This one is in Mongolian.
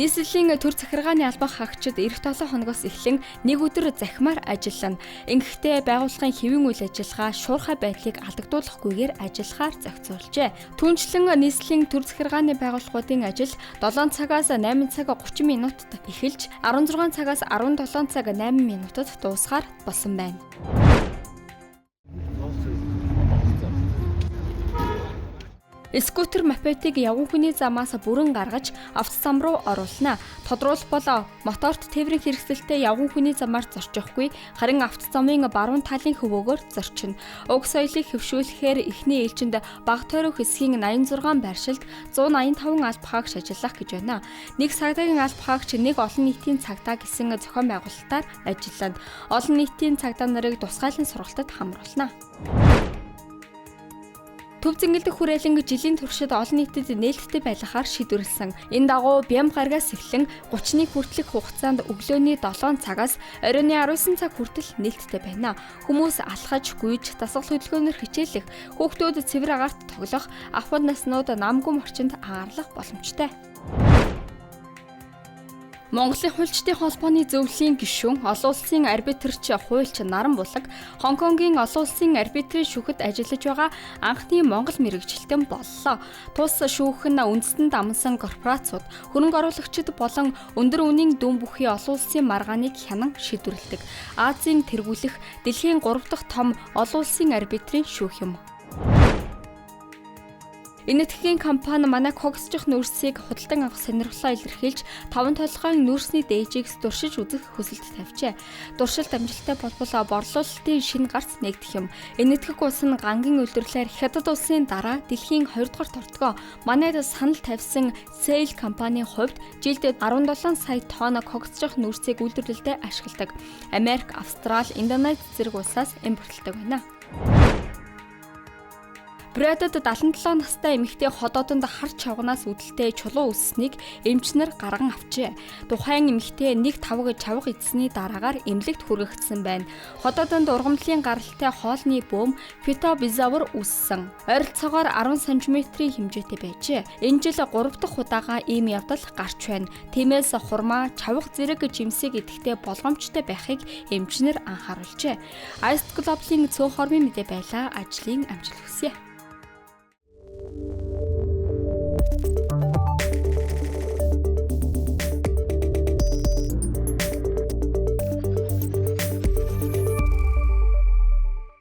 Нийслэлийн төр захиргааны албан хаагчид эх 7 хоногоос эхлэн нэг өдөр захимаар ажиллана. Ингэхдээ байгууллагын хэвийн үйл ажиллагаа шуурхай байдлыг алдагдуулахгүйгээр ажиллахаар зохицуулжээ. Түүнчлэн нийслэлийн төр захиргааны байгууллагуудын ажил 7 цагаас 8 цаг 30 минутад эхэлж 16 цагаас 17 цаг 8 минутад дуусгаар болсон байна. Скутер мопедыг явган хүний замаас бүрэн гаргаж автозам руу оруулна. Тодруулах бол моторт тээврийн хэрэгсэлтэй явган хүний замаар зорчихгүй, харин автозамын баруун талын хөвөөгөөр зорчино. Уг соёлыг хэвшүүлэхээр эхний ээлжинд баг тойрог хэсгийн 86 байршилд 185 алба хаагч ажиллах гэж байна. Нэг цагдаагийн алба хаагч нэг олон нийтийн цагдаа гэсэн зохион байгуулалтаар ажиллана. Олон нийтийн цагдаа нарыг тусгайлан сургалтад хамруулна. Төв зингэлдэх хүрээлэн жилийн туршид олон нийтэд нээлттэй байлгахаар шийдвэрлсэн. Энэ дагуу бям гарагаас эхлэн 30-ны хүртэлх хугацаанд өглөөний 7 цагаас оройн 19 цаг хүртэл нээлттэй байна. Хүмүүс алхаж, гүйж, дасгал хөдөлгөөнөөр хичээлэх, хүүхдүүд цэвэр агаарт тоглох, ахмад наснууд намгүм орчинд агаарлах боломжтой. Монголын хуульчдын холбооны зөвлөлийн гишүүн, олон улсын арбитрч хуульч Наран Булаг, Хонконгийн олон улсын арбитрийн шүүхэд ажиллаж байгаа анхны монгол мэргэжилтэн боллоо. Тус шүүх нь үндэстэн дамнасан корпорацууд, хөрөнгө оруулагчид болон өндөр үнийн дүн бүхий олон улсын маргааныг хянан шийдвэрлэдэг. Азийн тэргүүлэх дэлхийн 3 дахь том олон улсын арбитрийн шүүх юм. Энэ этгээгийн компани манай когсжих нүүрсийг худалдан авах сонирхлоо илэрхийлж 5 толгойн нүүрсний дээжийг туршиж үзэх хүсэлт тавьжээ. Туршилт амжилттай болбол борлуулалтын шинэ гарц нэгдэх юм. Энэ этгэг улс нь гангийн үйлдвэрлэлээр Хятад улсын дараа дэлхийн 2 дугаар тортгоо манайд санал тавьсан Сейл компанийн хувьд жилд 17 сая тонн когсжих нүүрсийг үйлдвэрлэлдээ ашигладаг. Америк, Австрали, Индонез зэрэг улсаас импортлдог байна. Брэдэд 77 настай эмэгтэй ходоодонд хар чавганаас үүдэлтэй чулуу үүсснийг эмчнэр гарган авчээ. Тухайн эмэгтэй 1.5 чавга эзсний дараагаар эмнэлэгт хүргэгдсэн байна. Ходоодонд ургамлын гаралтай хоолны бөөм фитобизавр үүссэн. Ойролцоогоор 10 см-ийн хэмжээтэй байжээ. Энэ жил 3 дахь удаага ийм явдал гарч байна. Тиймээс хурмаа, чавга зэрэг жимсийг идэхдээ болгоомжтой байхыг эмчнэр анхааруулжээ. Ice Global-ийн цөөн хормын мэдээ байлаа. Ажлын амжилт хүсье.